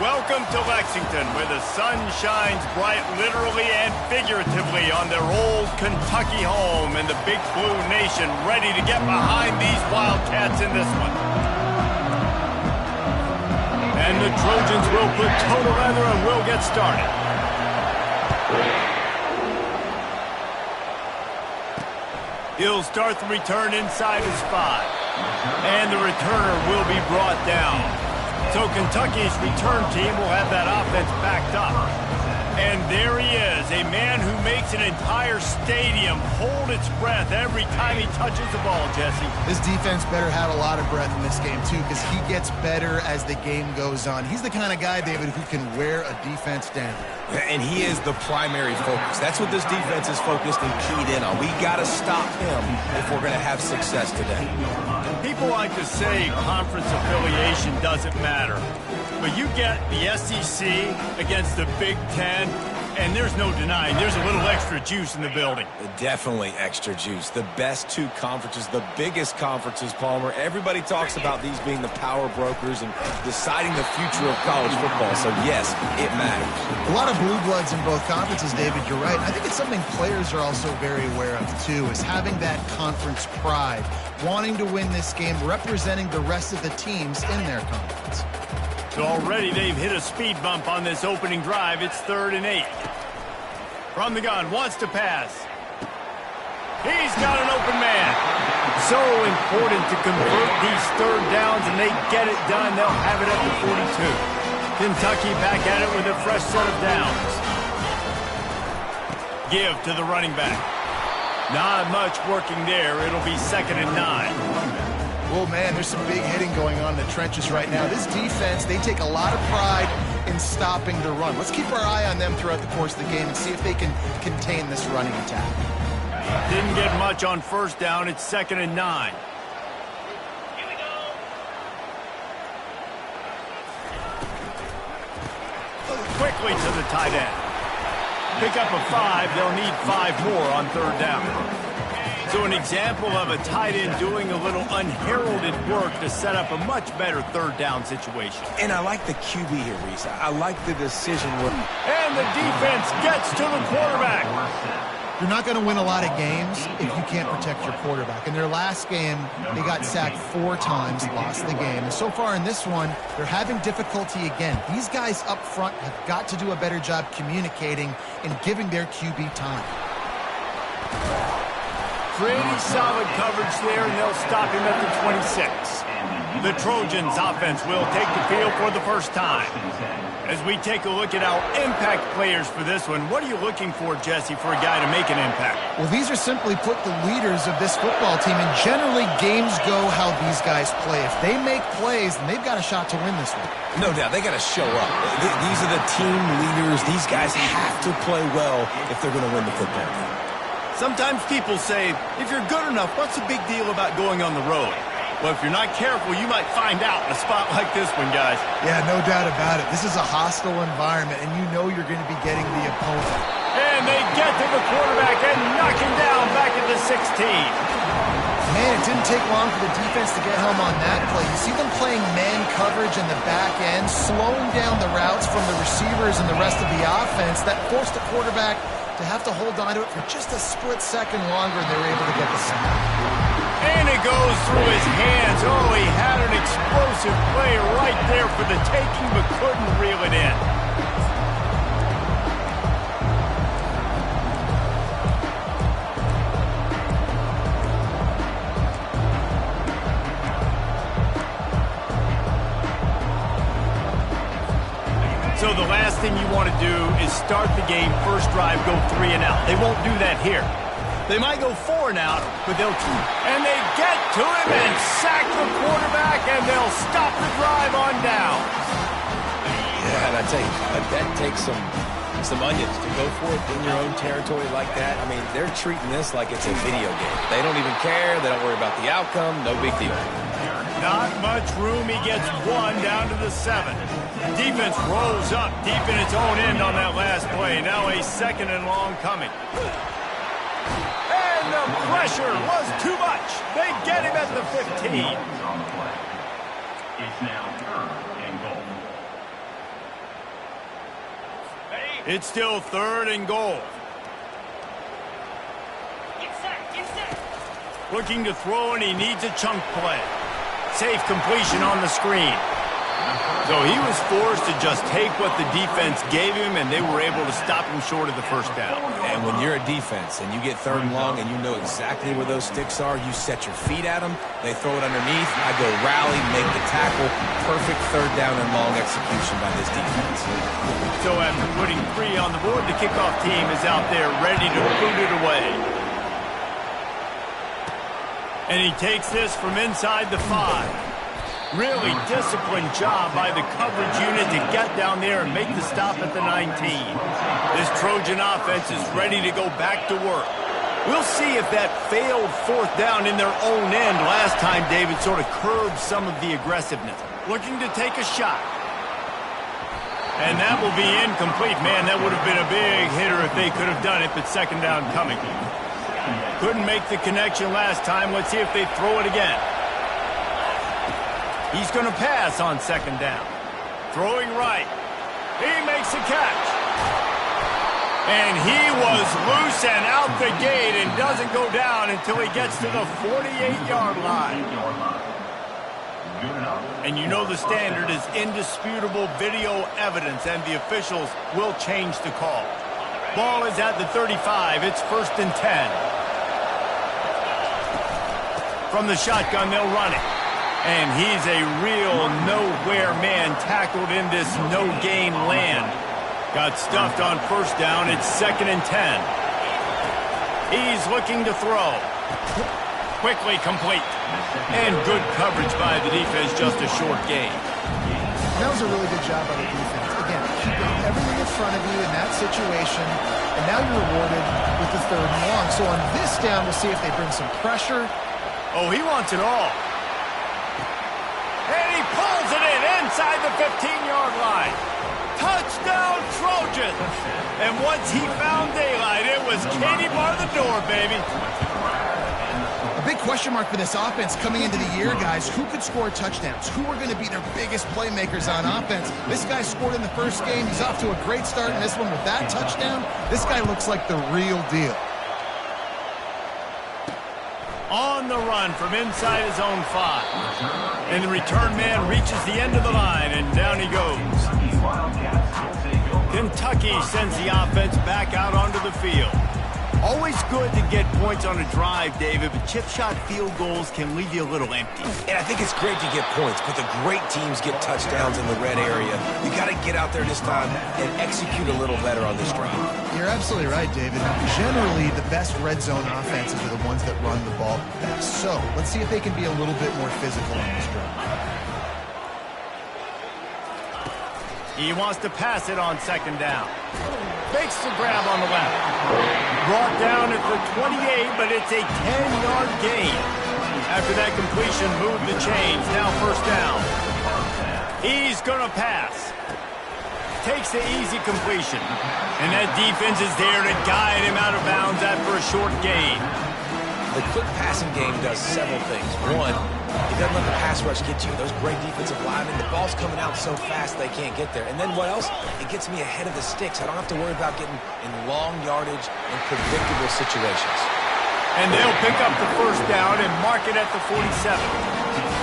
Welcome to Lexington, where the sun shines bright literally and figuratively on their old Kentucky home, and the Big Blue Nation ready to get behind these Wildcats in this one. And the Trojans will put toe together and will get started. He'll start the return inside his 5. And the returner will be brought down. So Kentucky's return team will have that offense backed up. And there he is, a man who makes an entire stadium hold its breath every time he touches the ball, Jesse. This defense better have a lot of breath in this game, too, because he gets better as the game goes on. He's the kind of guy, David, who can wear a defense down. And he is the primary focus. That's what this defense is focused and keyed in on. We got to stop him if we're going to have success today. People like to say conference affiliation doesn't matter. But you get the SEC against the Big Ten, and there's no denying there's a little extra juice in the building. Definitely extra juice. The best two conferences, the biggest conferences, Palmer. Everybody talks about these being the power brokers and deciding the future of college football. So, yes, it matters. A lot of blue bloods in both conferences, David. You're right. I think it's something players are also very aware of, too, is having that conference pride, wanting to win this game, representing the rest of the teams in their conference. So already they've hit a speed bump on this opening drive. It's 3rd and 8. From the gun, wants to pass. He's got an open man. So important to convert these 3rd downs, and they get it done. They'll have it at the 42. Kentucky back at it with a fresh set of downs. Give to the running back. Not much working there. It'll be 2nd and 9. Oh, man, there's some big hitting going on in the trenches right now. This defense, they take a lot of pride in stopping the run. Let's keep our eye on them throughout the course of the game and see if they can contain this running attack. Didn't get much on 1st down. It's 2nd and 9. Quickly to the tight end. Pick up a 5. They'll need 5 more on 3rd down. So an example of a tight end doing a little unheralded work to set up a much better 3rd down situation. And I like the QB here, Reese. I like the decision. And the defense gets to the quarterback. You're not going to win a lot of games if you can't protect your quarterback. In their last game, they got sacked 4 times, lost the game. And so far in this one, they're having difficulty again. These guys up front have got to do a better job communicating and giving their QB time. Pretty solid coverage there, and they'll stop him at the 26. The Trojans offense will take the field for the first time. As we take a look at our impact players for this one, what are you looking for, Jesse, for a guy to make an impact? Well, these are simply put the leaders of this football team, and generally games go how these guys play. If they make plays, then they've got a shot to win this one. No doubt, they got to show up. These are the team leaders. These guys have to play well if they're going to win the football game. Sometimes people say, if you're good enough, what's the big deal about going on the road? Well, if you're not careful, you might find out in a spot like this one, guys. Yeah, no doubt about it. This is a hostile environment, and you know you're going to be getting the opponent. And they get to the quarterback and knock him down back at the 16. Man, it didn't take long for the defense to get home on that play. You see them playing man coverage in the back end, slowing down the routes from the receivers and the rest of the offense. That forced the quarterback to have to hold on to it for just a split second longer, and they were able to get the sack. And it goes through his hands. Oh, he had an explosive play right there for the taking, but couldn't reel it in. So the last thing you want to do is start the game, first drive, go 3 and out. They won't do that here. They might go 4 and out, but they'll keep. And they get to him and sack the quarterback, and they'll stop the drive on down. Yeah, and I tell you, that takes some onions to go for it in your own territory like that. I mean, they're treating this like it's a video game. They don't even care. They don't worry about the outcome. No big deal. Not much room. He gets 1 down to the 7. Defense rolls up deep in its own end on that last play. Now a 2nd and long coming. And the pressure was too much. They get him at the 15. It's now 3rd and goal. It's still 3rd and goal. Looking to throw, and he needs a chunk play. Safe completion on the screen. So he was forced to just take what the defense gave him, and they were able to stop him short of the first down. And when you're a defense and you get 3rd and long and you know exactly where those sticks are, you set your feet at them, they throw it underneath, I go rally, make the tackle. Perfect 3rd down and long execution by this defense. So after putting 3 on the board, the kickoff team is out there ready to boot it away. And he takes this from inside the 5. Really disciplined job by the coverage unit to get down there and make the stop at the 19. This Trojan offense is ready to go back to work. We'll see if that failed 4th down in their own end last time, David, sort of curbed some of the aggressiveness. Looking to take a shot. And that will be incomplete. Man, that would have been a big hitter if they could have done it, but 2nd down coming. Couldn't make the connection last time. Let's see if they throw it again. He's going to pass on 2nd down. Throwing right. He makes a catch. And he was loose and out the gate and doesn't go down until he gets to the 48-yard line. And you know the standard is indisputable video evidence, and the officials will change the call. Ball is at the 35. It's 1st and 10. From the shotgun, they'll run it. And he's a real nowhere man tackled in this no-gain land. Got stuffed on 1st down. It's 2nd and 10. He's looking to throw. Quickly complete. And good coverage by the defense, just a short gain. That was a really good job by the defense. Again, keeping everything in front of you in that situation, and now you're rewarded with the 3rd and long. So on this down, we'll see if they bring some pressure. Oh, he wants it all. And he pulls it in inside the 15-yard line. Touchdown, Trojan. And once he found daylight, it was Katie bar the door, baby. A big question mark for this offense coming into the year, guys. Who could score touchdowns? Who are going to be their biggest playmakers on offense? This guy scored in the 1st game. He's off to a great start in this one with that touchdown. This guy looks like the real deal. On the run from inside his own 5. And the return man reaches the end of the line, and down he goes. Kentucky sends the offense back out onto the field. Always good to get points on a drive, David, but chip shot field goals can leave you a little empty. And I think it's great to get points, but the great teams get touchdowns in the red area. You got to get out there this time and execute a little better on this drive. You're absolutely right, David. Generally, the best red zone offenses are the ones that run the ball best. So let's see if they can be a little bit more physical on this drive. He wants to pass it on 2nd down. Makes the grab on the left. Brought down at the 28, but it's a 10-yard gain. After that completion, moved the chains. Now 1st down. He's going to pass. Takes the easy completion. And that defense is there to guide him out of bounds after a short gain. The quick passing game does several things. One, it doesn't let the pass rush get you. Those great defensive linemen, the ball's coming out so fast they can't get there. And then what else? It gets me ahead of the sticks. I don't have to worry about getting in long yardage and predictable situations. And they'll pick up the 1st down and mark it at the 47.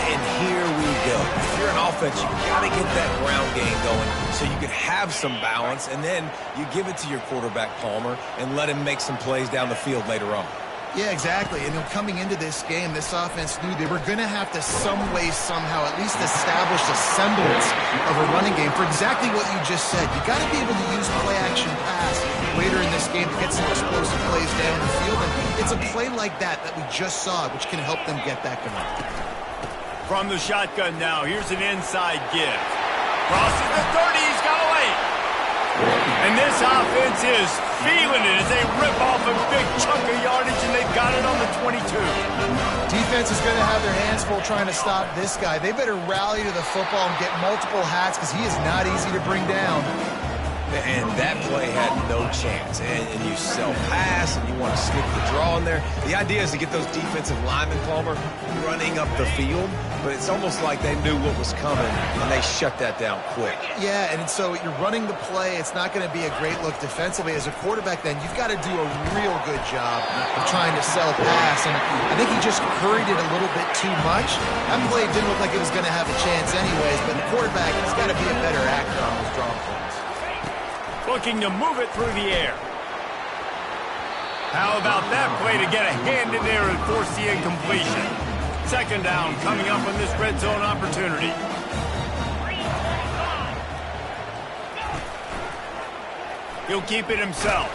And here we go. If you're an offense, you got to get that ground game going so you can have some balance, and then you give it to your quarterback, Palmer, and let him make some plays down the field later on. Yeah, exactly. And coming into this game, this offense knew they were going to have to some way, somehow, at least establish a semblance of a running game for exactly what you just said. You got to be able to use play-action pass later in this game to get some explosive plays down the field. And it's a play like that we just saw, which can help them get that going. From the shotgun now, here's an inside give. Crosses the 30, he's got away. And this offense is feeling it as they rip off a big chunk of yardage, and they've got it on the 22. Defense is going to have their hands full trying to stop this guy. They better rally to the football and get multiple hats because he is not easy to bring down. And that play had no chance. And you self-pass, and you want to stick the draw in there. The idea is to get those defensive linemen, Palmer, running up the field. But it's almost like they knew what was coming, and they shut that down quick. Yeah, and so you're running the play. It's not going to be a great look defensively. As a quarterback, then, you've got to do a real good job of trying to sell pass. And I think he just hurried it a little bit too much. That play didn't look like it was going to have a chance anyways, but the quarterback has got to be a better actor on those draw plays. Looking to move it through the air. How about that play to get a hand in there and force the incompletion? Second down coming up on this red zone opportunity. He'll keep it himself.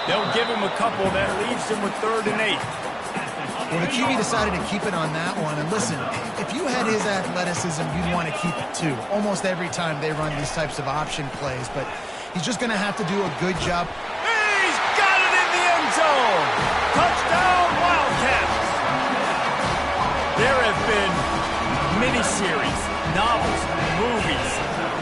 They'll give him a couple that leaves him with 3rd and 8. Well, the QB decided to keep it on that one. And listen, if you had his athleticism, you'd want to keep it too. Almost every time they run these types of option plays. But he's just going to have to do a good job. He's got it in the end zone. Touchdown, Wildcats. There have been miniseries, novels, movies,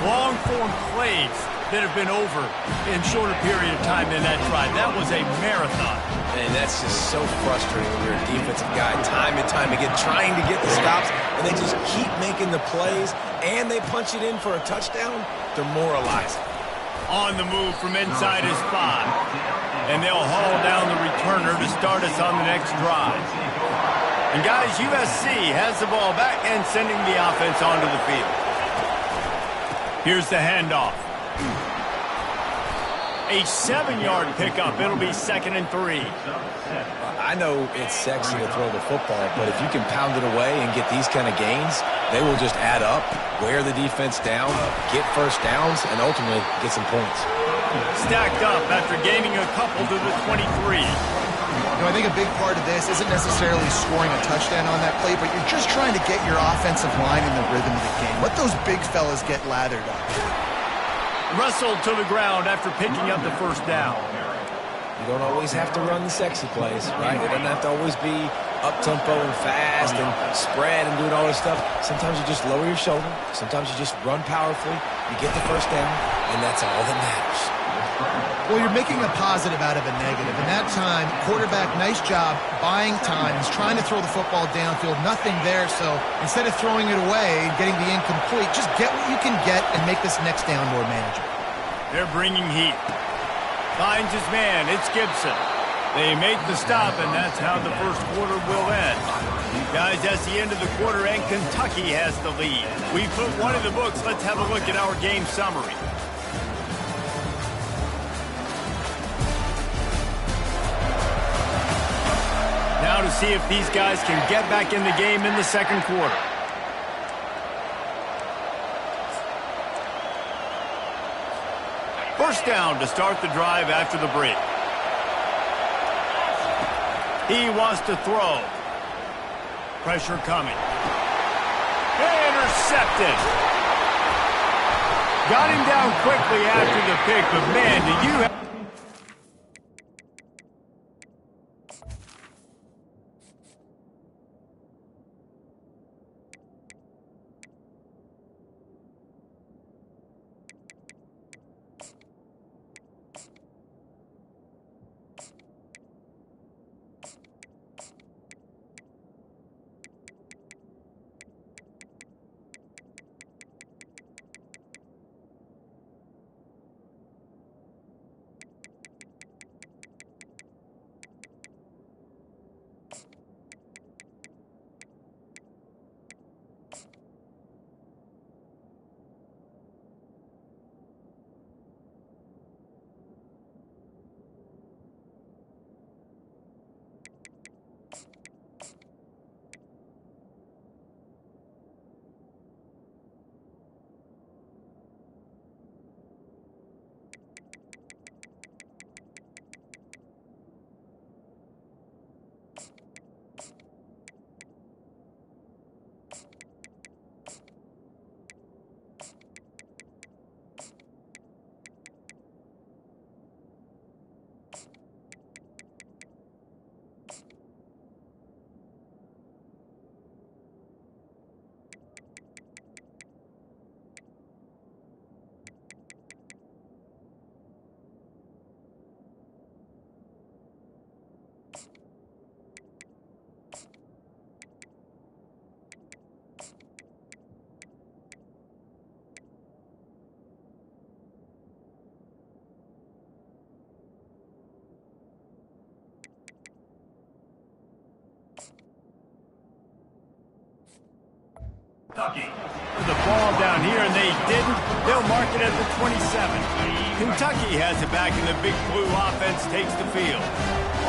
long-form plays that have been over in shorter period of time than that drive. That was a marathon. And that's just so frustrating when you're a defensive guy, time and time again, trying to get the stops, and they just keep making the plays, and they punch it in for a touchdown. Demoralizing. On the move from inside his 5. And they'll haul down the returner to start us on the next drive. And guys, USC has the ball back and sending the offense onto the field. Here's the handoff. A 7-yard pickup. It'll be 2nd and 3. I know it's sexy to throw the football, but if you can pound it away and get these kind of gains, they will just add up, wear the defense down, get first downs, and ultimately get some points. Stacked up after gaining a couple to the 23. You know, I think a big part of this isn't necessarily scoring a touchdown on that play, but you're just trying to get your offensive line in the rhythm of the game. Let those big fellas get lathered up. Wrestled to the ground after picking up the first down. You don't always have to run the sexy plays, right? It doesn't have to always be up-tempo and fast and spread and doing all this stuff. Sometimes you just lower your shoulder. Sometimes you just run powerfully. You get the first down, and that's all that matters. Well, you're making a positive out of a negative. And that time, quarterback, nice job, buying time. He's trying to throw the football downfield. Nothing there, so instead of throwing it away and getting the incomplete, just get what you can get and make this next down more manageable. They're bringing heat. Finds his man. It's Gibson. They make the stop, and that's how the first quarter will end. Guys, that's the end of the quarter, and Kentucky has the lead. We put one in the books. Let's have a look at our game summary. Now to see if these guys can get back in the game in the second quarter. First down to start the drive after the break. He wants to throw. Pressure coming. Intercepted. Got him down quickly after the pick, but man, do you have... The ball down here, and they didn't. They'll mark it at the 27. Kentucky has it back, and the Big Blue offense takes the field.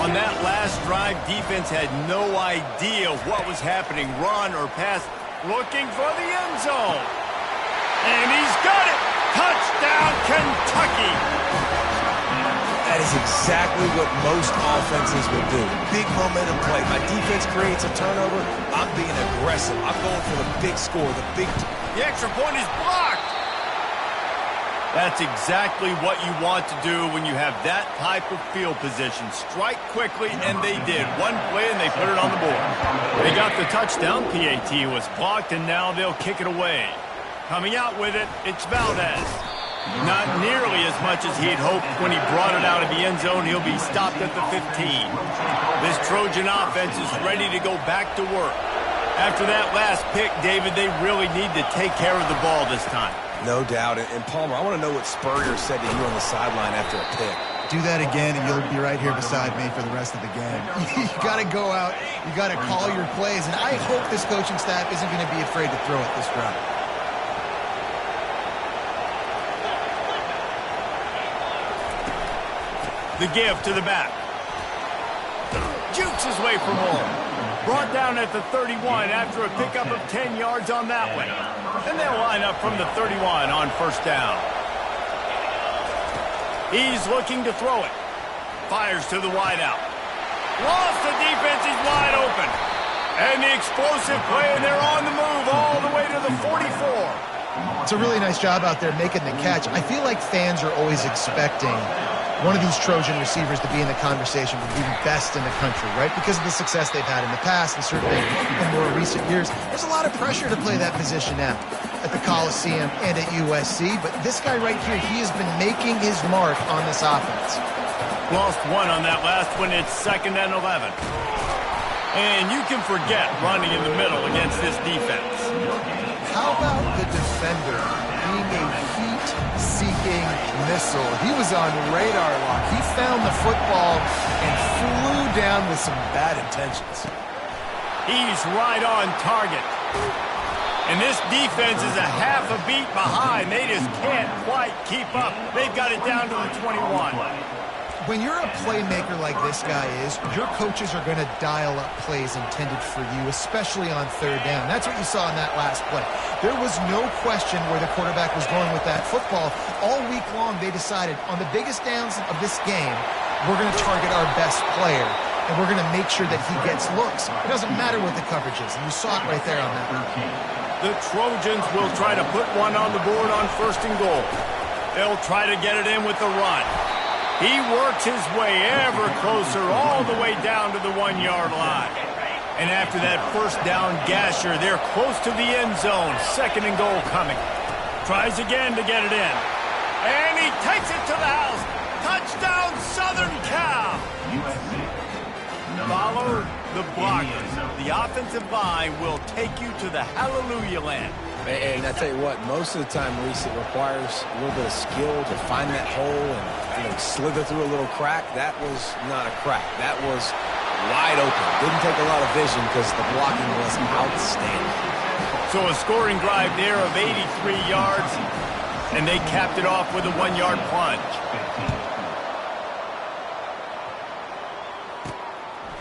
On that last drive, defense had no idea what was happening. Run or pass, looking for the end zone. And he's got it! Touchdown, Kentucky! That is exactly what most offenses will do. Big momentum play. My defense creates a turnover. I'm being aggressive. I'm going for the big score, The extra point is blocked! That's exactly what you want to do when you have that type of field position. Strike quickly, and they did. One play, and they put it on the board. They got the touchdown. PAT was blocked, and now they'll kick it away. Coming out with it, it's Valdez. Not nearly as much as he had hoped when he brought it out of the end zone. He'll be stopped at the 15. This Trojan offense is ready to go back to work. After that last pick, David, they really need to take care of the ball this time. No doubt. And Palmer, I want to know what Spurrier said to you on the sideline after a pick. Do that again, and you'll be right here beside me for the rest of the game. You got to go out. You got to call your plays, and I hope this coaching staff isn't going to be afraid to throw it this route. The give to the back. Jukes his way for more. Brought down at the 31 after a pickup of 10 yards on that one. And they'll line up from the 31 on first down. He's looking to throw it. Fires to the wideout. Lost the defense, he's wide open. And the explosive play, and they're on the move all the way to the 44. It's a really nice job out there making the catch. I feel like fans are always expecting one of these Trojan receivers to be in the conversation for being best in the country, right? Because of the success they've had in the past and certainly in more recent years. There's a lot of pressure to play that position now at the Coliseum and at USC, but this guy right here, he has been making his mark on this offense. Lost one on that last one. It's 2nd and 11. And you can forget running in the middle against this defense. How about the defender being a heat-seeking missile? He was on radar lock. He found the football and flew down with some bad intentions. He's right on target. And this defense is a half a beat behind. They just can't quite keep up. They've got it down to the 21. When you're a playmaker like this guy is, your coaches are going to dial up plays intended for you, especially on third down. That's what you saw in that last play. There was no question where the quarterback was going with that football. All week long, they decided on the biggest downs of this game, we're going to target our best player, and we're going to make sure that he gets looks. It doesn't matter what the coverage is, and you saw it right there on that one. The Trojans will try to put one on the board on 1st and goal. They'll try to get it in with the run. He works his way ever closer all the way down to the 1-yard line. And after that first down gasher, they're close to the end zone. 2nd and goal coming. Tries again to get it in. And he takes it to the house. Touchdown, Southern Cal. Follow the blockers. The offensive line will take you to the hallelujah land. And I tell you what, most of the time, Reese, it requires a little bit of skill to find that hole and slither through a little crack. That was not a crack. That was wide open. Didn't take a lot of vision because the blocking was outstanding. So a scoring drive there of 83 yards, and they capped it off with a 1-yard plunge.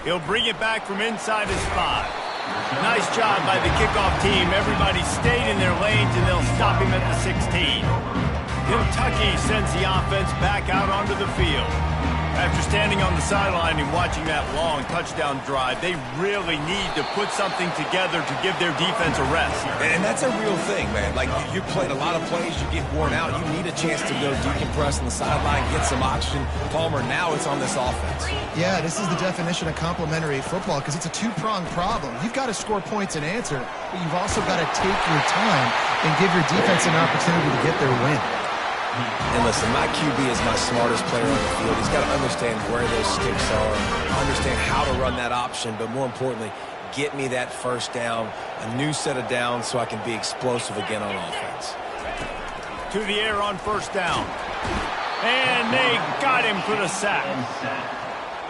He'll bring it back from inside his 5. Nice job by the kickoff team. Everybody stayed in their lanes, and they'll stop him at the 16. Kentucky sends the offense back out onto the field. After standing on the sideline and watching that long touchdown drive, they really need to put something together to give their defense a rest. And that's a real thing, man. Like, you played a lot of plays, you get worn out, you need a chance to go decompress on the sideline, get some oxygen. Palmer, now it's on this offense. Yeah, this is the definition of complementary football because it's a two-pronged problem. You've got to score points and answer, but you've also got to take your time and give your defense an opportunity to get their win. And listen, my QB is my smartest player on the field. He's got to understand where those sticks are, understand how to run that option, but more importantly, get me that first down, a new set of downs so I can be explosive again on offense. To the air on first down. And they got him for the sack.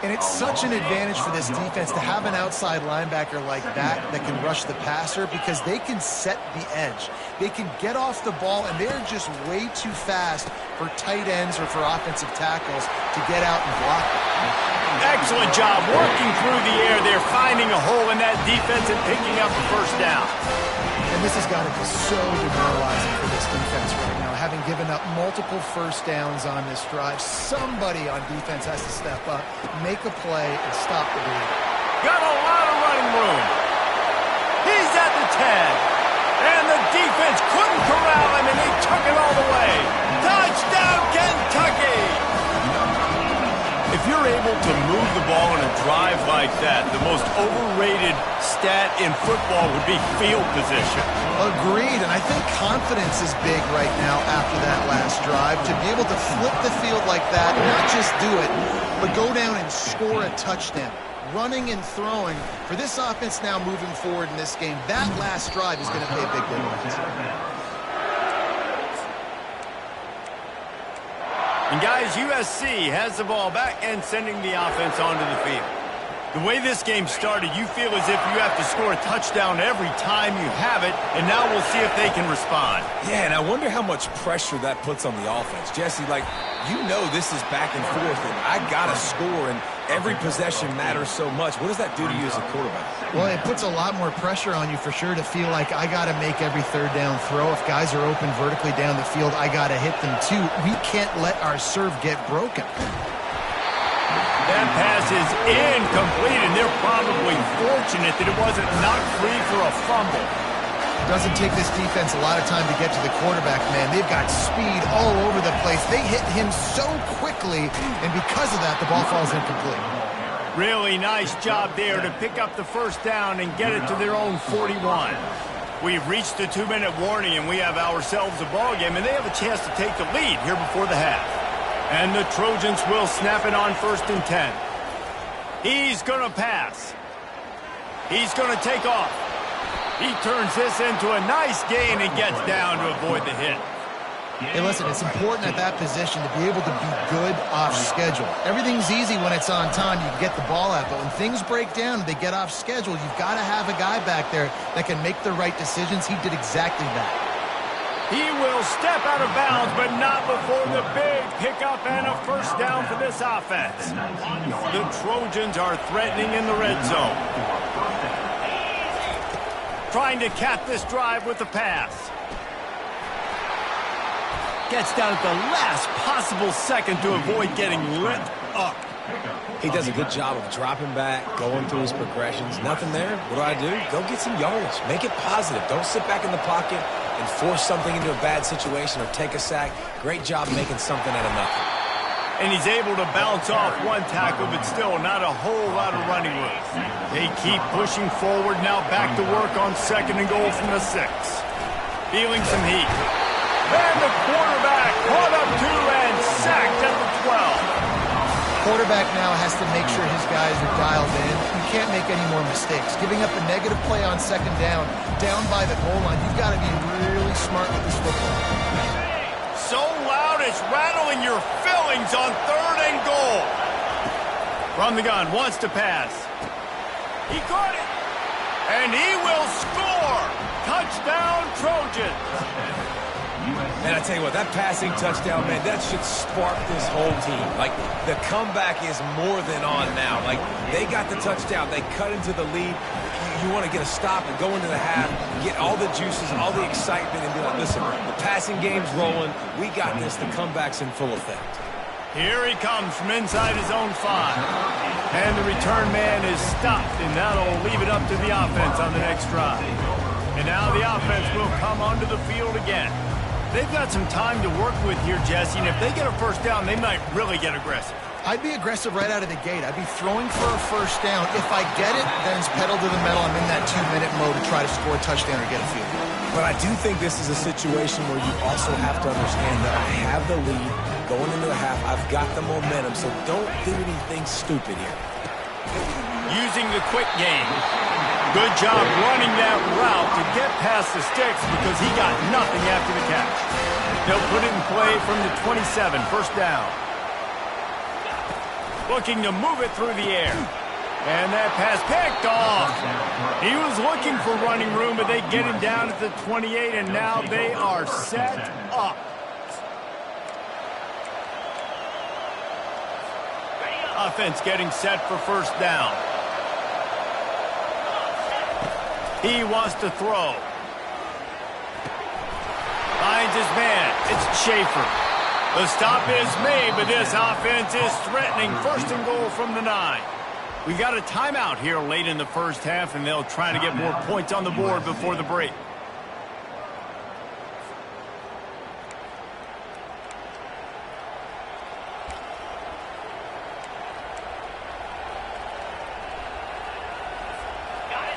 And it's such an advantage for this defense to have an outside linebacker like that can rush the passer because they can set the edge. They can get off the ball, and they're just way too fast for tight ends or for offensive tackles to get out and block them. Excellent job working through the air. They're finding a hole in that defense and picking up the first down. And this has got to be so demoralizing for this defense right now. Having given up multiple first downs on this drive, somebody on defense has to step up, make a play, and stop the bleeding. Got a lot of running room. He's at the 10. And the defense couldn't corral him, and he took it all the way. Touchdown, Kentucky! If you're able to move the ball in a drive like that, the most overrated stat in football would be field position. Agreed, and I think confidence is big right now after that last drive. To be able to flip the field like that, not just do it, but go down and score a touchdown. Running and throwing, for this offense now moving forward in this game, that last drive is going to pay big dividends. And guys, USC has the ball back and sending the offense onto the field. The way this game started, you feel as if you have to score a touchdown every time you have it, and now we'll see if they can respond. Yeah, and I wonder how much pressure that puts on the offense. Jesse, like, you know this is back and forth, and I got to score, and every possession matters so much. What does that do to you as a quarterback? Well, it puts a lot more pressure on you for sure to feel like I got to make every third down throw. If guys are open vertically down the field, I got to hit them too. We can't let our serve get broken. That pass is incomplete, and they're probably fortunate that it wasn't knocked free for a fumble. Doesn't take this defense a lot of time to get to the quarterback, man. They've got speed all over the place. They hit him so quickly, and because of that, the ball falls incomplete. Really nice job there to pick up the first down and get it to their own 41. We've reached the 2-minute warning, and we have ourselves a ball game, and they have a chance to take the lead here before the half. And the Trojans will snap it on 1st and 10. He's going to pass. He's going to take off. He turns this into a nice gain and gets down to avoid the hit. Hey, listen, it's important at that position to be able to be good off schedule. Everything's easy when it's on time. You can get the ball out, but when things break down and they get off schedule, you've got to have a guy back there that can make the right decisions. He did exactly that. He will step out of bounds, but not before the big pickup and a first down for this offense. The Trojans are threatening in the red zone. Trying to cap this drive with the pass. Gets down at the last possible second to avoid getting lit up. He does a good job of dropping back, going through his progressions. Nothing there. What do? Go get some yardage. Make it positive. Don't sit back in the pocket and force something into a bad situation or take a sack. Great job making something out of nothing. And he's able to bounce off one tackle, but still not a whole lot of running room. They keep pushing forward, now back to work on 2nd and goal from the 6. Feeling some heat. And the quarterback caught up to and sacked at the 12. Quarterback now has to make sure his guys are dialed in. You can't make any more mistakes. Giving up a negative play on 2nd down by the goal line, you've got to be really smart with this football. So loud it's rattling your fillings on 3rd and goal. From the gun, wants to pass. He caught it. And he will score. Touchdown, Trojans. And I tell you what, that passing touchdown, man, that should spark this whole team. Like, the comeback is more than on now. Like, they got the touchdown. They cut into the lead. You want to get a stop and go into the half, get all the juices, all the excitement, and be like, listen, the passing game's rolling. We got this. The comeback's in full effect. Here he comes from inside his own 5. And the return man is stopped, and that'll leave it up to the offense on the next drive. And now the offense will come onto the field again. They've got some time to work with here, Jesse, and if they get a first down, they might really get aggressive. I'd be aggressive right out of the gate. I'd be throwing for a first down. If I get it, then it's pedal to the metal. I'm in that 2-minute mode to try to score a touchdown or get a field goal. But I do think this is a situation where you also have to understand that I have the lead going into the half. I've got the momentum, so don't do anything stupid here. Using the quick game. Good job running that route to get past the sticks because he got nothing after the catch. They'll put it in play from the 27, first down. Looking to move it through the air. And that pass picked off. He was looking for running room, but they get him down at the 28, and now they are set up. Offense getting set for first down. He wants to throw. Finds his man. It's Schaefer. The stop is made, but this offense is threatening. First and goal from the 9. We got a timeout here late in the first half, and they'll try to get more points on the board before the break.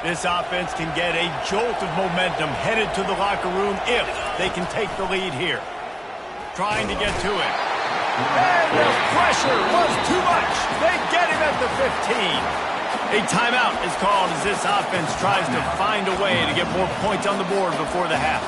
This offense can get a jolt of momentum headed to the locker room if they can take the lead here. Trying to get to it. And the pressure was too much. They get him at the 15. A timeout is called as this offense tries to find a way to get more points on the board before the half.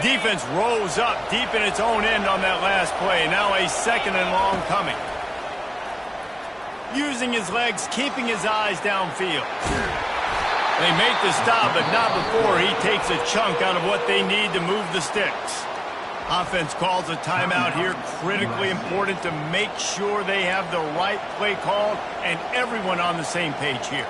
Defense rose up deep in its own end on that last play. Now a second and long coming. Using his legs, keeping his eyes downfield. They make the stop, but not before he takes a chunk out of what they need to move the sticks. Offense calls a timeout here. Critically important to make sure they have the right play called and everyone on the same page here.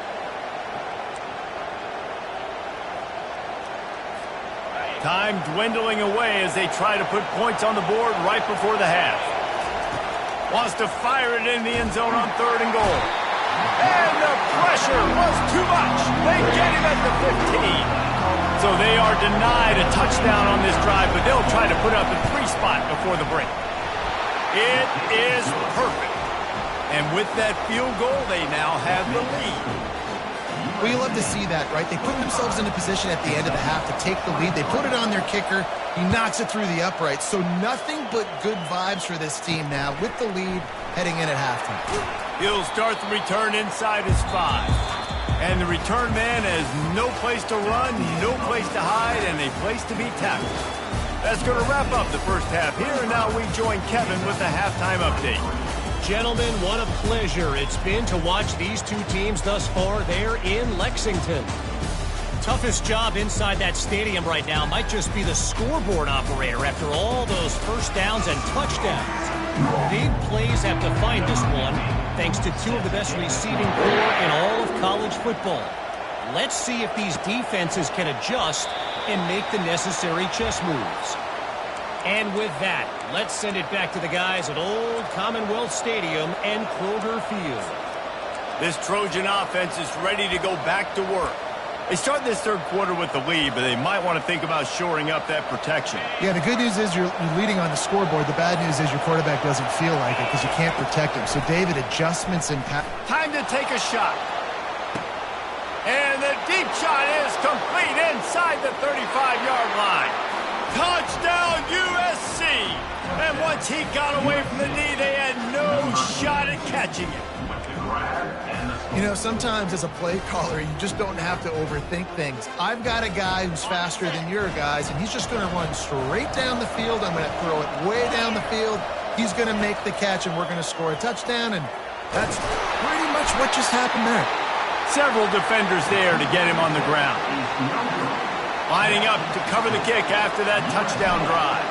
Time dwindling away as they try to put points on the board right before the half. Wants to fire it in the end zone on third and goal. And the pressure was too much. They get him at the 15. So they are denied a touchdown on this drive, but they'll try to put up the 3 spot before the break. It is perfect. And with that field goal, they now have the lead. Well, you love to see that, right? They put themselves in a position at the end of the half to take the lead. They put it on their kicker. He knocks it through the uprights. So nothing but good vibes for this team now with the lead heading in at halftime. He'll start the return inside his 5. And the return man has no place to run, no place to hide, and a place to be tackled. That's going to wrap up the first half here. And now we join Kevin with the halftime update. Gentlemen, what a pleasure it's been to watch these two teams thus far there in Lexington. Toughest job inside that stadium right now might just be the scoreboard operator after all those first downs and touchdowns. Big plays have defined this one, thanks to 2 of the best receiving corps in all of college football. Let's see if these defenses can adjust and make the necessary chess moves. And with that, let's send it back to the guys at Old Commonwealth Stadium and Kroger Field. This Trojan offense is ready to go back to work. They start this third quarter with the lead, but they might want to think about shoring up that protection. Yeah, the good news is you're leading on the scoreboard. The bad news is your quarterback doesn't feel like it because you can't protect him. So, David, adjustments in time to take a shot. And the deep shot is complete inside the 35-yard line. Touchdown, USC! And once he got away from the knee, they had no shot at catching it. You know, sometimes as a play caller, you just don't have to overthink things. I've got a guy who's faster than your guys, and he's just going to run straight down the field. I'm going to throw it way down the field. He's going to make the catch, and we're going to score a touchdown, and that's pretty much what just happened there. Several defenders there to get him on the ground. Lining up to cover the kick after that touchdown drive.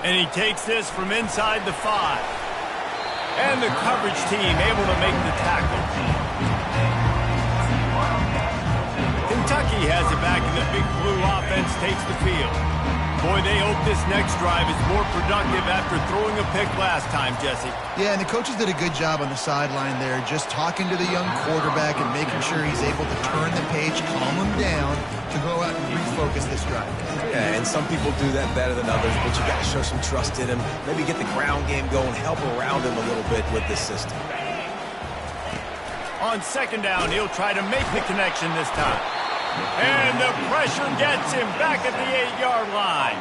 And he takes this from inside the 5. And the coverage team able to make the tackle. Kentucky has it back, and the Big Blue offense takes the field. Boy, they hope this next drive is more productive after throwing a pick last time, Jesse. Yeah, and the coaches did a good job on the sideline there, just talking to the young quarterback and making sure he's able to turn the page, calm him down, to go out and refocus this drive. Yeah, and some people do that better than others, but you got to show some trust in him. Maybe get the ground game going, help around him a little bit with this system. On second down, he'll try to make the connection this time. And the pressure gets him back at the 8-yard line.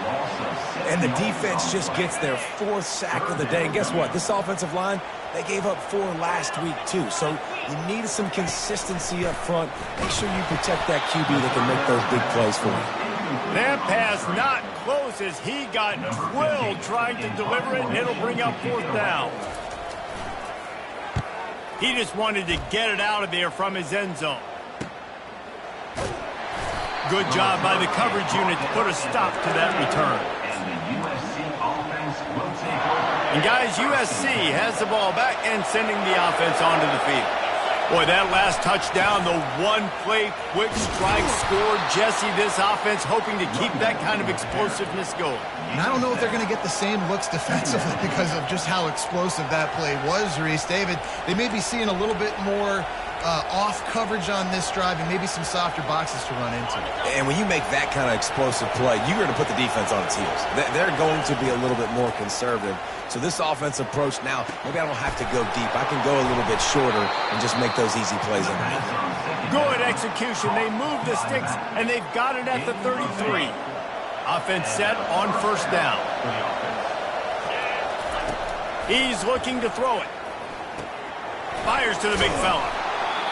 And the defense just gets their 4th sack of the day. And guess what? This offensive line, they gave up 4 last week too. So you need some consistency up front. Make sure you protect that QB that can make those big plays for you. That pass not close as he got drilled trying to deliver it, and it'll bring up 4th down. He just wanted to get it out of there from his end zone. Good job by the coverage unit to put a stop to that return. And guys, USC has the ball back and sending the offense onto the field. Boy, that last touchdown, the one-play quick strike scored. Jesse, this offense hoping to keep that kind of explosiveness going. And I don't know if they're going to get the same looks defensively because of just how explosive that play was, Reese. David, they may be seeing a little bit more off coverage on this drive and maybe some softer boxes to run into. And when you make that kind of explosive play, you're going to put the defense on its heels. They're going to be a little bit more conservative. So this offense approach now, maybe I don't have to go deep. I can go a little bit shorter and just make those easy plays underneath. Good execution. They move the sticks, and they've got it at the 33. Offense set on 1st down. He's looking to throw it. Fires to the big fella.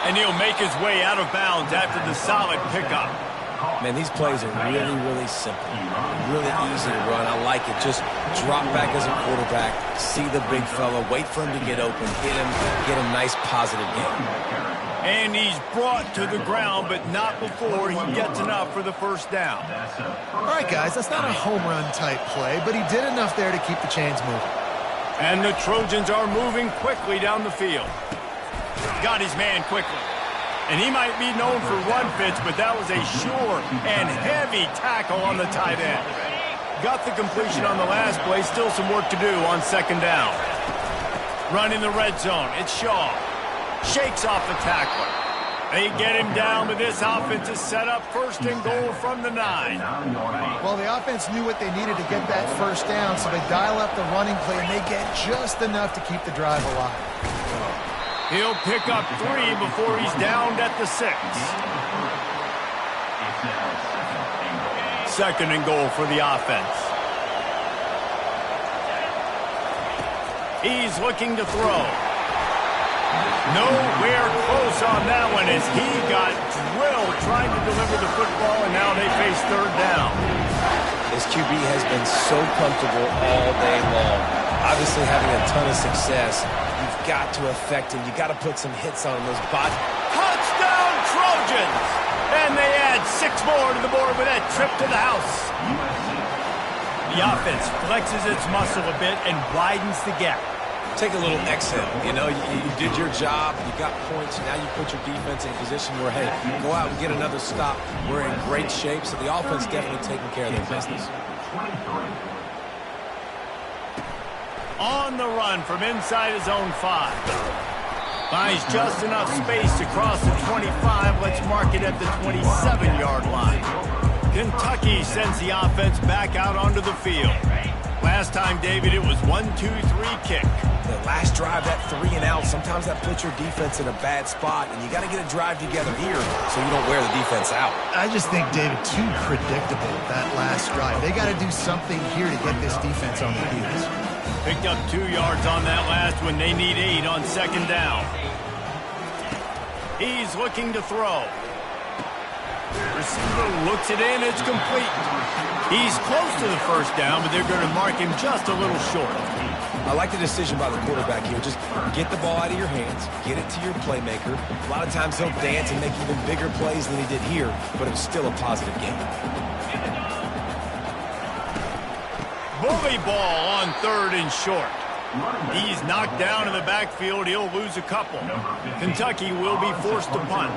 And he'll make his way out of bounds after the solid pickup. Man, these plays are really, really simple. Really easy to run. I like it. Just drop back as a quarterback, see the big fella, wait for him to get open, hit him, get a nice positive game. And he's brought to the ground, but not before he gets enough for the 1st down. All right, guys, that's not a home run type play, but he did enough there to keep the chains moving. And the Trojans are moving quickly down the field. Got his man quickly. And he might be known for run fits, but that was a sure and heavy tackle on the tight end. Got the completion on the last play. Still some work to do on 2nd down. Running the red zone. It's Shaw. Shakes off the tackler. They get him down, but this offense is set up 1st and goal from the 9. Well, the offense knew what they needed to get that 1st down, so they dial up the running play, and they get just enough to keep the drive alive. He'll pick up 3 before he's downed at the 6. 2nd and goal for the offense. He's looking to throw. Nowhere close on that one as he got drilled trying to deliver the football, and now they face 3rd down. This QB has been so comfortable all day long. Obviously having a ton of success. You've got to affect him. You've got to put some hits on those bodies. Touchdown, Trojans! And they add 6 more to the board with that trip to the house. The offense flexes its muscle a bit and widens the gap. Take a little exhale. You know, you did your job. You got points. Now you put your defense in a position where, hey, go out and get another stop. We're in great shape, so the offense definitely taking care of their business. On the run from inside his own 5. Finds just enough space to cross the 25. Let's mark it at the 27-yard line. Kentucky sends the offense back out onto the field. Last time, David, it was 1-2-3 kick. The last drive, that 3 and out, sometimes that puts your defense in a bad spot, and you got to get a drive together here so you don't wear the defense out. I just think, David, too predictable, that last drive. They got to do something here to get this defense on their heels. Picked up 2 yards on that last one. They need 8 on 2nd down. He's looking to throw. Receiver looks it in. It's complete. He's close to the 1st down, but they're going to mark him just a little short. I like the decision by the quarterback here. Just get the ball out of your hands, get it to your playmaker. A lot of times he'll dance and make even bigger plays than he did here, but it was still a positive game. Bully ball on 3rd and short. He's knocked down in the backfield. He'll lose a couple. Kentucky will be forced to punt.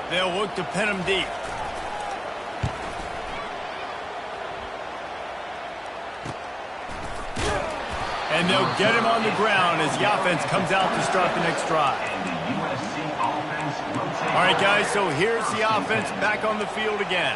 They'll look to pin him deep. And they'll get him on the ground as the offense comes out to start the next drive. All right, guys, so here's the offense back on the field again.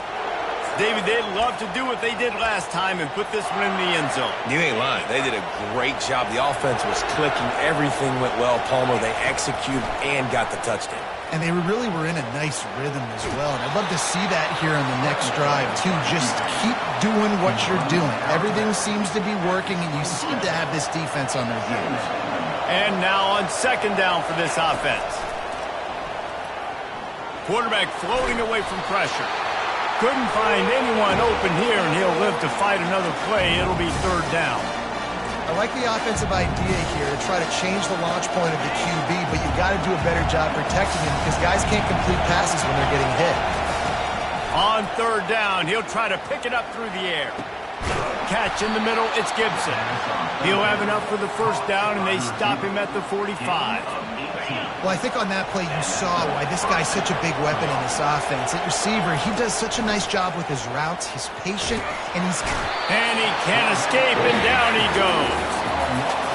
David, they'd love to do what they did last time and put this one in the end zone. You ain't lying. They did a great job. The offense was clicking. Everything went well, Palmer. They executed and got the touchdown. And they really were in a nice rhythm as well. And I'd love to see that here on the next drive, too. Just keep doing what you're doing. Everything seems to be working, and you seem to have this defense on their heels. And now on second down for this offense. Quarterback floating away from pressure. Couldn't find anyone open here, and he'll live to fight another play. It'll be third down. I like the offensive idea here to try to change the launch point of the QB, but you've got to do a better job protecting him because guys can't complete passes when they're getting hit. On third down, he'll try to pick it up through the air. Catch in the middle, it's Gibson. He'll have enough for the first down, and they stop him at the 45. Well, I think on that play you saw why this guy's such a big weapon in this offense. At receiver, he does such a nice job with his routes. He's patient, and And he can't escape, and down he goes.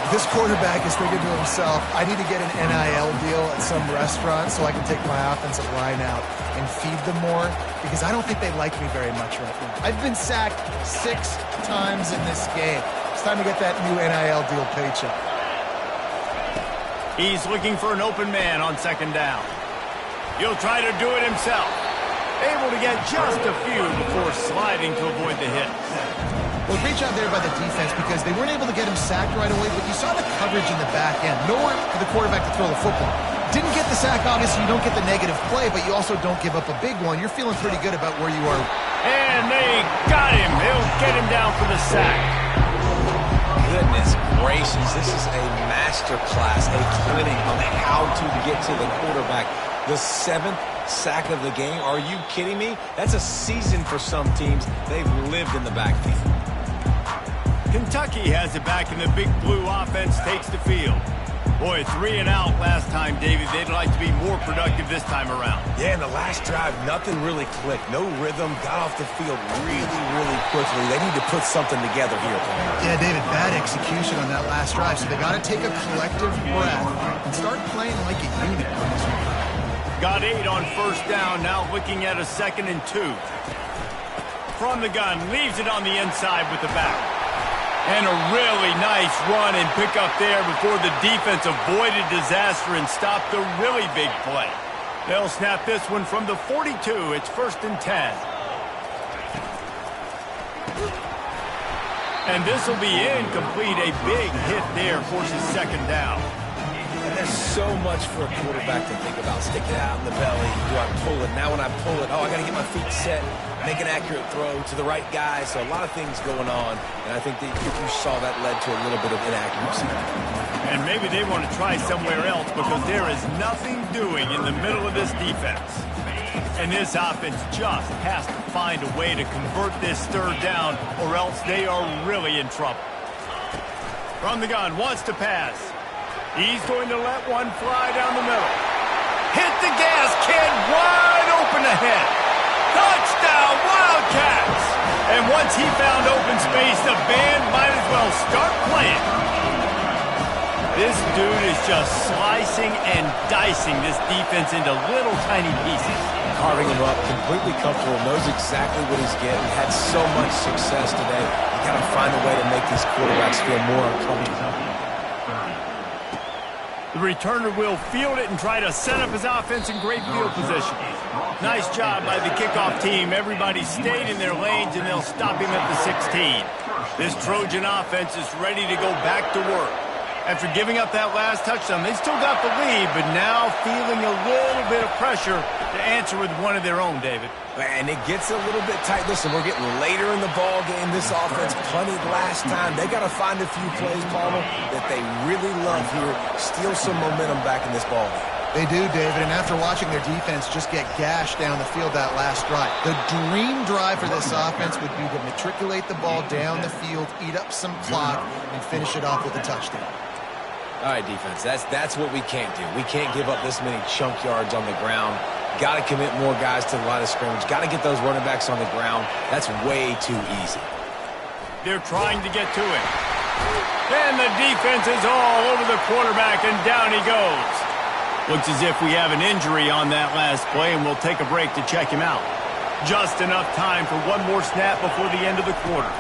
This quarterback is thinking to himself, I need to get an NIL deal at some restaurant so I can take my offensive line out and feed them more, because I don't think they like me very much right now. I've been sacked 6 times in this game. It's time to get that new NIL deal paycheck. He's looking for an open man on second down. He'll try to do it himself. Able to get just a few before sliding to avoid the hit. Well, great job there by the defense because they weren't able to get him sacked right away, but you saw the coverage in the back end. Nowhere for the quarterback to throw the football. Didn't get the sack, obviously you don't get the negative play, but you also don't give up a big one. You're feeling pretty good about where you are. And they got him. They'll get him down for the sack. Goodness gracious, this is a master class, a clinic on how to get to the quarterback. The 7th sack of the game. Are you kidding me? That's a season for some teams. They've lived in the backfield. Kentucky has it back, and the big blue offense takes the field. Boy, 3 and out last time, David. They'd like to be more productive this time around. Yeah, in the last drive, nothing really clicked. No rhythm, got off the field really, really quickly. They need to put something together here. Yeah, David, bad execution on that last drive, so they got to take a collective breath and start playing like a unit on this one. Got 8 on first down, now looking at a 2nd and 2. From the gun, leaves it on the inside with the back. And a really nice run and pick up there before the defense avoided disaster and stopped a really big play. They'll snap this one from the 42. It's 1st and 10. And this will be incomplete. A big hit there forces 2nd down. And there's so much for a quarterback to think about. Stick it out in the belly. Do I pull it? Now when I pull it, I got to get my feet set, make an accurate throw to the right guy. So a lot of things going on. And I think that you saw that led to a little bit of inaccuracy. And maybe they want to try somewhere else because there is nothing doing in the middle of this defense. And this offense just has to find a way to convert this 3rd down or else they are really in trouble. From the gun, wants to pass. He's going to let one fly down the middle. Hit the gas, kid, wide open ahead. Touchdown, Wildcats! And once he found open space, the band might as well start playing. This dude is just slicing and dicing this defense into little tiny pieces. Carving him up, completely comfortable, knows exactly what he's getting, had so much success today. You got to find a way to make these quarterbacks feel more uncomfortable. The returner will field it and try to set up his offense in great field position. Nice job by the kickoff team. Everybody stayed in their lanes, and they'll stop him at the 16. This Trojan offense is ready to go back to work. After giving up that last touchdown, they still got the lead, but now feeling a little bit of pressure to answer with one of their own, David. And it gets a little bit tight. Listen, we're getting later in the ball game. This offense punted last time. They got to find a few plays, Palmer, that they really love here. Steal some momentum back in this ball game. They do, David, and after watching their defense just get gashed down the field that last drive, the dream drive for this offense would be to matriculate the ball down the field, eat up some clock, and finish it off with a touchdown. All right, defense, that's what we can't do. We can't give up this many chunk yards on the ground. Got to commit more guys to the line of scrimmage. Got to get those running backs on the ground. That's way too easy. They're trying to get to him. And the defense is all over the quarterback, and down he goes. Looks as if we have an injury on that last play, and we'll take a break to check him out. Just enough time for one more snap before the end of the quarter.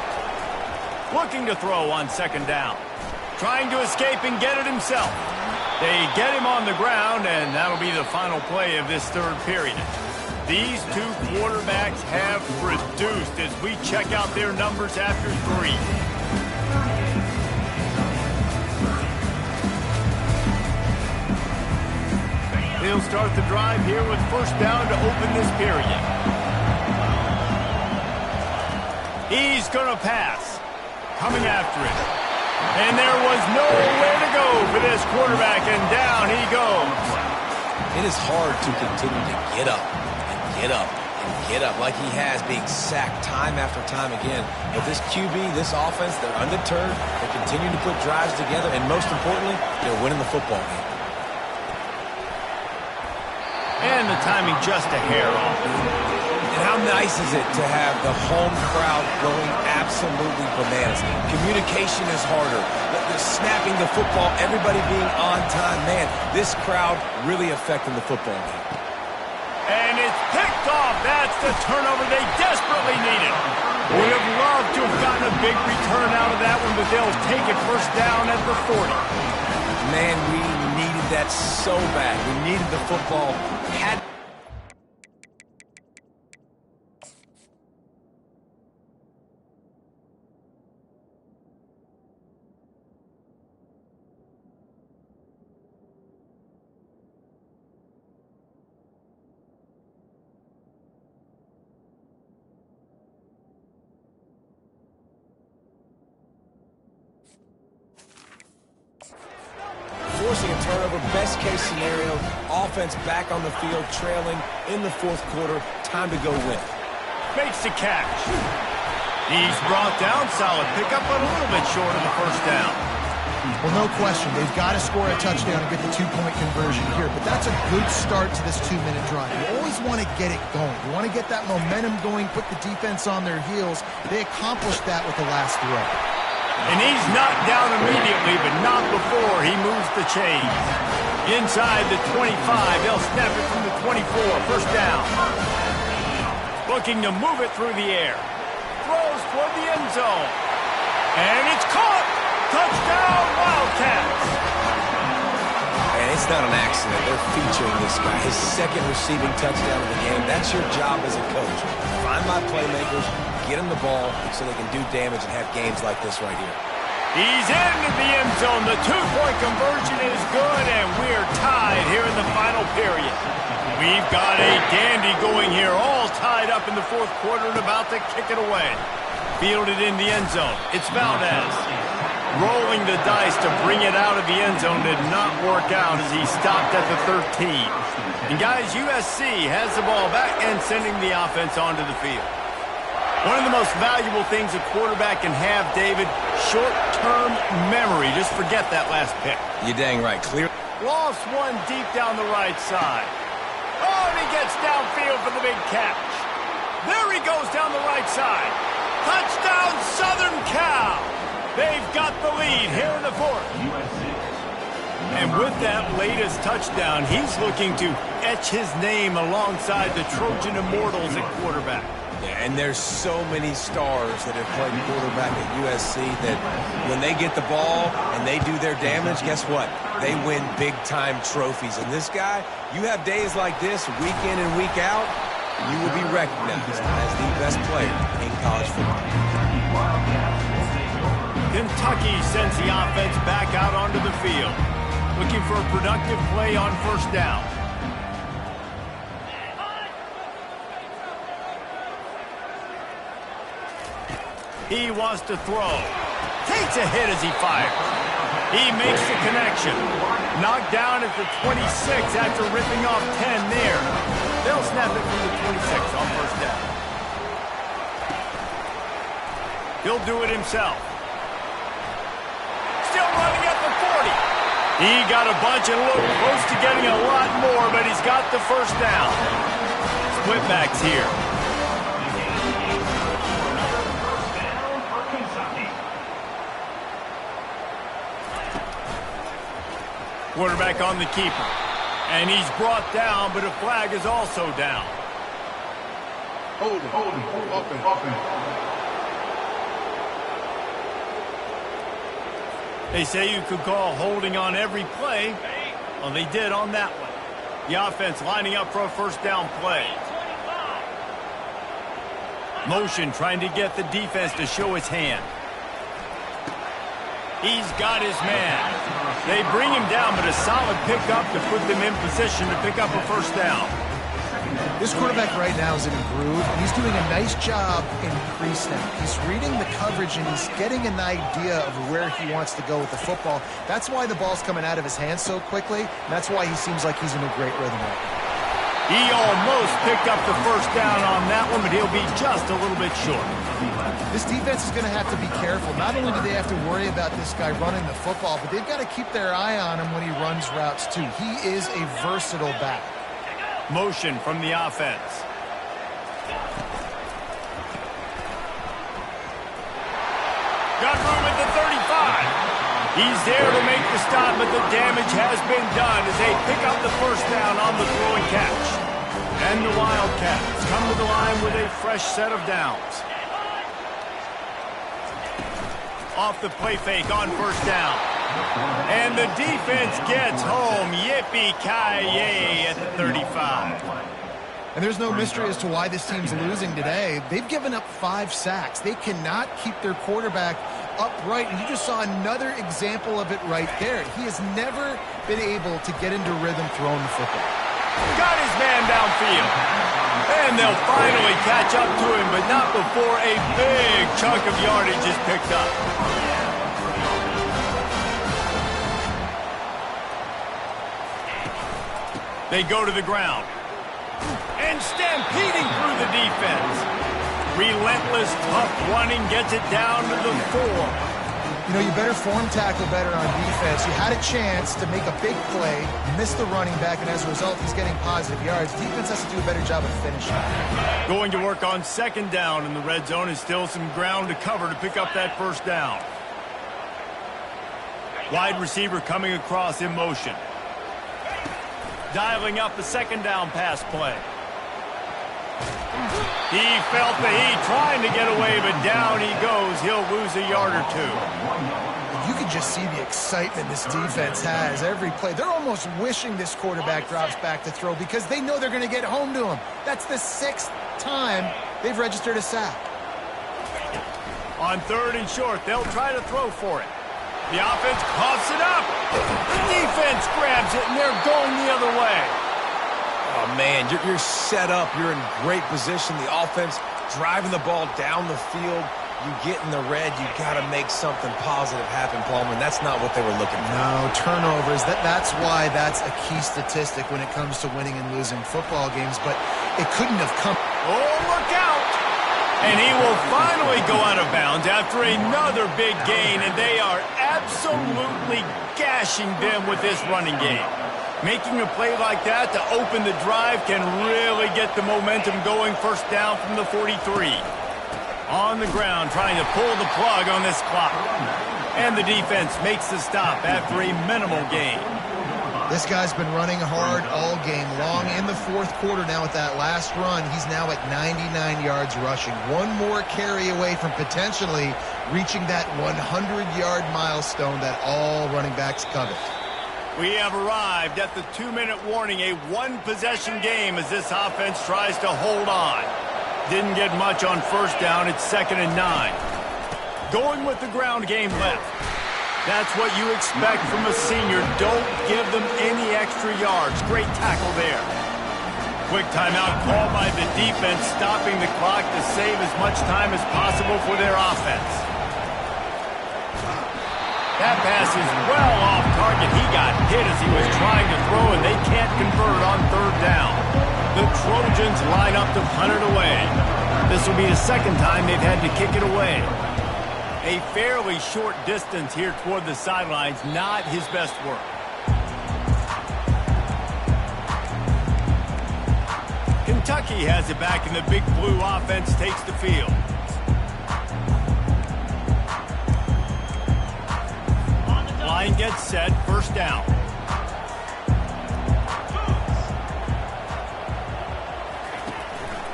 Looking to throw on second down. Trying to escape and get it himself. They get him on the ground, and that'll be the final play of this third period. These two quarterbacks have produced as we check out their numbers after 3. They'll start the drive here with first down to open this period. He's going to pass. Coming after it. And there was nowhere to go for this quarterback, and down he goes. It is hard to continue to get up and get up and get up like he has, being sacked time after time again. But this QB, this offense, they're undeterred. They continue to put drives together, and most importantly, they're winning the football game. And the timing just a hair off. And how nice is it to have the home crowd going absolutely bananas? Communication is harder. The snapping the football, everybody being on time. Man, this crowd really affecting the football game. And it's picked off. That's the turnover they desperately needed. Would have loved to have gotten a big return out of that one, but they'll take it first down at the 40. Man, we needed that so bad. We needed the football. Forcing a turnover, best case scenario, offense back on the field, trailing in the fourth quarter, time to go win. Makes the catch. He's brought down, solid pickup, but a little bit short of the first down. Well, no question, they've got to score a touchdown and get the 2-point conversion here, but that's a good start to this 2-minute drive. You always want to get it going. You want to get that momentum going, put the defense on their heels. They accomplished that with the last throw. And he's knocked down immediately, but not before he moves the chains. Inside the 25, they'll snap it from the 24, first down. Looking to move it through the air. Throws toward the end zone. And it's caught! Touchdown, Wildcats! And it's not an accident. They're featuring this guy. His second receiving touchdown of the game. That's your job as a coach. Find my playmakers, get them the ball so they can do damage and have games like this right here. He's into the end zone. The 2-point conversion is good, and we're tied here in the final period. We've got a dandy going here, all tied up in the fourth quarter and about to kick it away. Fielded in the end zone. It's Valdez. Rolling the dice to bring it out of the end zone did not work out as he stopped at the 13. And guys, USC has the ball back and sending the offense onto the field. One of the most valuable things a quarterback can have, David, short-term memory. Just forget that last pick. You're dang right. Clear. Lost one deep down the right side. Oh, and he gets downfield for the big catch. There he goes down the right side. Touchdown, Southern Cal. They've got the lead here in the fourth. And with that latest touchdown, he's looking to etch his name alongside the Trojan Immortals at quarterback. Yeah, and there's so many stars that have played quarterback at USC that when they get the ball and they do their damage, guess what? They win big-time trophies. And this guy, you have days like this, week in and week out, you will be recognized as the best player in college football. Kentucky sends the offense back out onto the field, looking for a productive play on first down. He wants to throw. Takes a hit as he fires. He makes the connection. Knocked down at the 26 after ripping off 10 there. They'll snap it from the 26 on first down. He'll do it himself. Still running at the 40. He got a bunch and looked close to getting a lot more, but he's got the first down. Split backs here. Quarterback on the keeper. And he's brought down, but a flag is also down. They say you could call holding on every play. Well, they did on that one. The offense lining up for a first down play. Motion trying to get the defense to show his hand. He's got his man. They bring him down, but a solid pickup to put them in position to pick up a first down. This quarterback right now is in a groove. He's doing a nice job in crease now. He's reading the coverage, and he's getting an idea of where he wants to go with the football. That's why the ball's coming out of his hands so quickly, and that's why he seems like he's in a great rhythm right now. He almost picked up the first down on that one, but he'll be just a little bit short. This defense is going to have to be careful. Not only do they have to worry about this guy running the football, but they've got to keep their eye on him when he runs routes too. He is a versatile back. Motion from the offense. Got room at the 35. He's there to make the stop, but the damage has been done as they pick up the first down on the throw and catch. And the Wildcats come to the line with a fresh set of downs. Off the play fake on first down. And the defense gets home. Yippee-ki-yay at the 35. And there's no mystery as to why this team's losing today. They've given up 5 sacks. They cannot keep their quarterback upright. And you just saw another example of it right there. He has never been able to get into rhythm throwing the football. Got his man downfield. And they'll finally catch up to him, but not before a big chunk of yardage is picked up. They go to the ground. And stampeding through the defense. Relentless, tough running gets it down to the 4. You know, you better form tackle better on defense. You had a chance to make a big play, missed the running back, and as a result, he's getting positive yards. Defense has to do a better job of finishing. Going to work on second down in the red zone is still some ground to cover to pick up that first down. Wide receiver coming across in motion. Dialing up the second down pass play. He felt the heat trying to get away, but down he goes. He'll lose a yard or 2. You can just see the excitement this defense has every play. They're almost wishing this quarterback drops back to throw because they know they're going to get home to him. That's the 6th time they've registered a sack. On 3rd and short, they'll try to throw for it. The offense coughs it up. The defense grabs it, and they're going the other way. Oh, man, you're set up. You're in great position. The offense driving the ball down the field. You get in the red, you got to make something positive happen, Palmer, and that's not what they were looking for. No, turnovers. That's why that's a key statistic when it comes to winning and losing football games, but it couldn't have come. Oh, look out! And he will finally go out of bounds after another big gain, and they are absolutely gashing them with this running game. Making a play like that to open the drive can really get the momentum going. First down from the 43. On the ground, trying to pull the plug on this clock. And the defense makes the stop after a minimal gain. This guy's been running hard all game long. In the 4th quarter now with that last run, he's now at 99 yards rushing. One more carry away from potentially reaching that 100-yard milestone that all running backs covet. We have arrived at the 2-minute warning, a one-possession game as this offense tries to hold on. Didn't get much on first down. It's 2nd and 9. Going with the ground game left. That's what you expect from a senior. Don't give them any extra yards. Great tackle there. Quick timeout called by the defense, stopping the clock to save as much time as possible for their offense. That pass is well off target. He got hit as he was trying to throw, and they can't convert on 3rd down. The Trojans line up to punt it away. This will be the 2nd time they've had to kick it away. A fairly short distance here toward the sidelines, not his best work. Kentucky has it back, and the Big Blue offense takes the field. Line gets set, first down.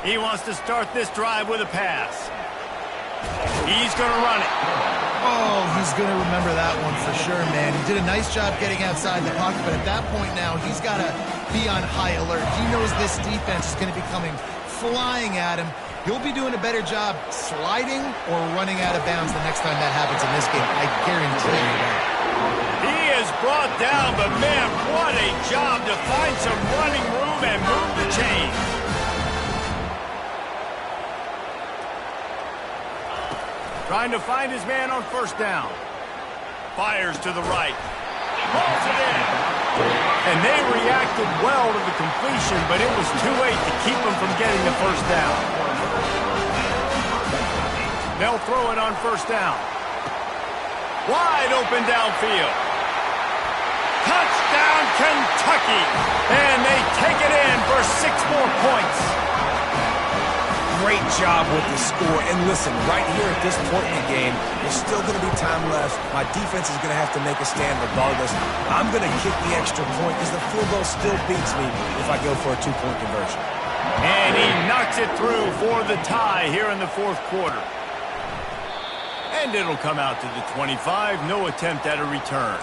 He wants to start this drive with a pass. He's going to run it. Oh, he's going to remember that one for sure, man. He did a nice job getting outside the pocket, but at that point now, he's got to be on high alert. He knows this defense is going to be coming flying at him. He'll be doing a better job sliding or running out of bounds the next time that happens in this game. I guarantee you that. He is brought down, but man, what a job to find some running room and move the chains. Trying to find his man on first down. Fires to the right. Pulls it in. And they reacted well to the completion, but it was too late to keep him from getting the first down. They'll throw it on first down. Wide open downfield. Touchdown, Kentucky. And they take it in for 6 more points. Great job with the score. And listen, right here at this point in the game, there's still going to be time left. My defense is going to have to make a stand regardless. I'm going to kick the extra point because the field goal still beats me if I go for a 2-point conversion. And he knocks it through for the tie here in the 4th quarter. And it'll come out to the 25. No attempt at a return.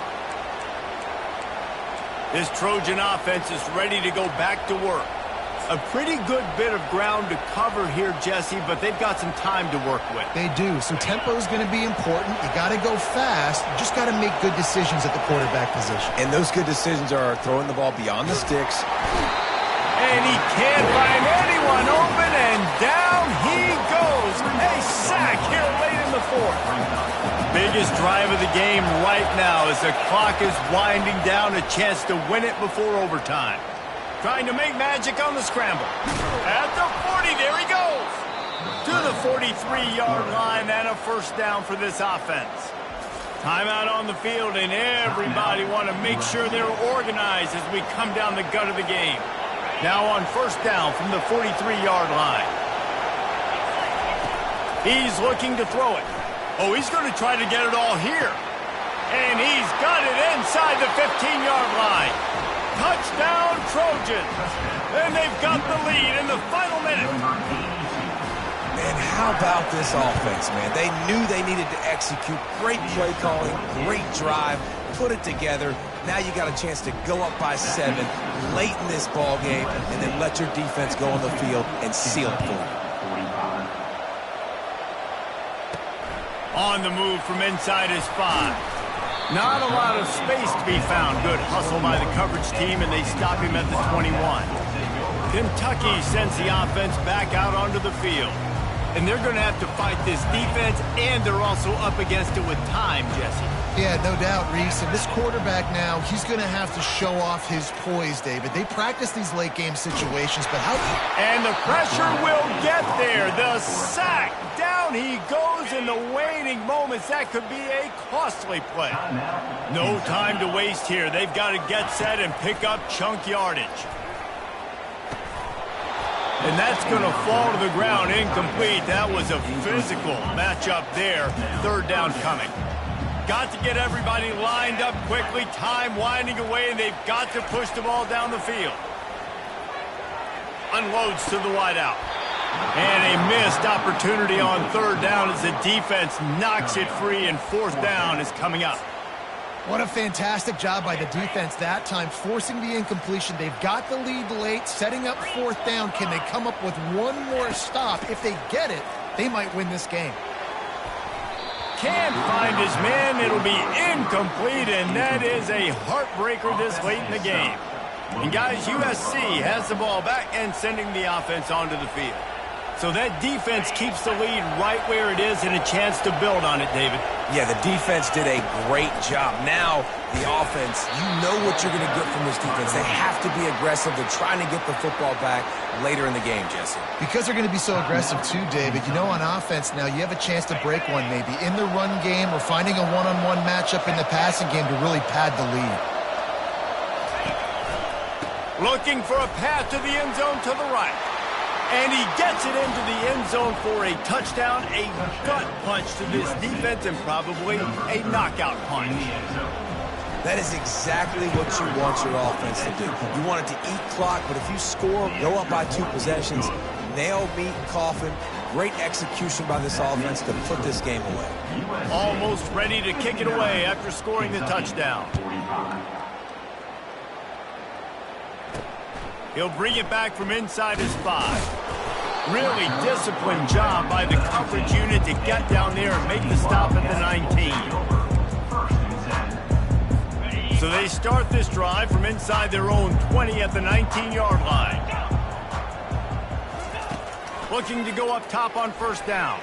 This Trojan offense is ready to go back to work. A pretty good bit of ground to cover here, Jesse, but they've got some time to work with. They do. So tempo is going to be important. You got to go fast. You just got to make good decisions at the quarterback position. And those good decisions are throwing the ball beyond the sticks. And he can't find anyone open, and down he goes. A sack here late in the 4th. Biggest drive of the game right now as the clock is winding down, a chance to win it before overtime. Trying to make magic on the scramble. At the 40, there he goes. To the 43-yard line and a first down for this offense. Timeout on the field, and everybody want to make sure they're organized as we come down the gut of the game. Now on first down from the 43-yard line. He's looking to throw it. Oh, he's going to try to get it all here. And he's got it inside the 15-yard line. Touchdown, Trojans. And they've got the lead in the final minute. And how about this offense, man? They knew they needed to execute. Great play calling, great drive, put it together. Now you got a chance to go up by 7 late in this ball game and then let your defense go on the field and seal it for you. On the move from inside his 5. Not a lot of space to be found. Good hustle by the coverage team, and they stop him at the 21. Kentucky sends the offense back out onto the field. And they're going to have to fight this defense, and they're also up against it with time, Jesse. Yeah, no doubt, Reese. And this quarterback now, he's going to have to show off his poise, David. They practice these late-game situations, but how... And the pressure will get there. The sack. Down he goes in the waning moments. That could be a costly play. No time to waste here. They've got to get set and pick up chunk yardage. And that's going to fall to the ground incomplete. That was a physical matchup there. Third down coming. Got to get everybody lined up quickly. Time winding away, and they've got to push the ball down the field. Unloads to the wideout. And a missed opportunity on third down as the defense knocks it free, and fourth down is coming up. What a fantastic job by the defense that time, forcing the incompletion. They've got the lead late, setting up fourth down. Can they come up with one more stop? If they get it, they might win this game. Can't find his man. It'll be incomplete, and that is a heartbreaker this late in the game. And guys, USC has the ball back and sending the offense onto the field. So that defense keeps the lead right where it is and a chance to build on it, David. Yeah, the defense did a great job. Now, the offense, you know what you're going to get from this defense. They have to be aggressive. They're trying to get the football back later in the game, Jesse. Because they're going to be so aggressive too, David. You know, on offense now, you have a chance to break one maybe in the run game or finding a one-on-one matchup in the passing game to really pad the lead. Looking for a path to the end zone to the right. And he gets it into the end zone for a touchdown, a gut punch to this defense, and probably a knockout punch. That is exactly what you want your offense to do. You want it to eat clock, but if you score, go up by 2 possessions, nail meat coffin. Great execution by this offense to put this game away. Almost ready to kick it away after scoring the touchdown. He'll bring it back from inside his 5. Really disciplined job by the coverage unit to get down there and make the stop at the 19. So they start this drive from inside their own 20 at the 19-yard line. Looking to go up top on first down.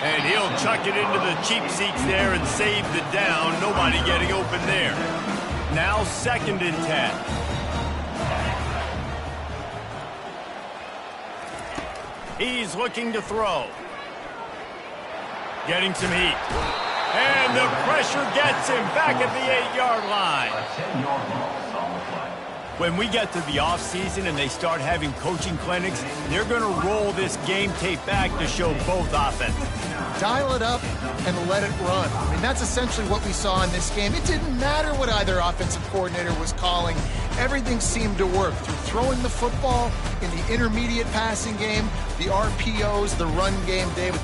And he'll chuck it into the cheap seats there and save the down. Nobody getting open there. Now 2nd and 10. He's looking to throw. Getting some heat. And the pressure gets him back at the 8-yard line. When we get to the offseason and they start having coaching clinics, they're going to roll this game tape back to show both offenses. Dial it up and let it run. I mean, that's essentially what we saw in this game. It didn't matter what either offensive coordinator was calling. Everything seemed to work through throwing the football in the intermediate passing game, the RPOs, the run game. David.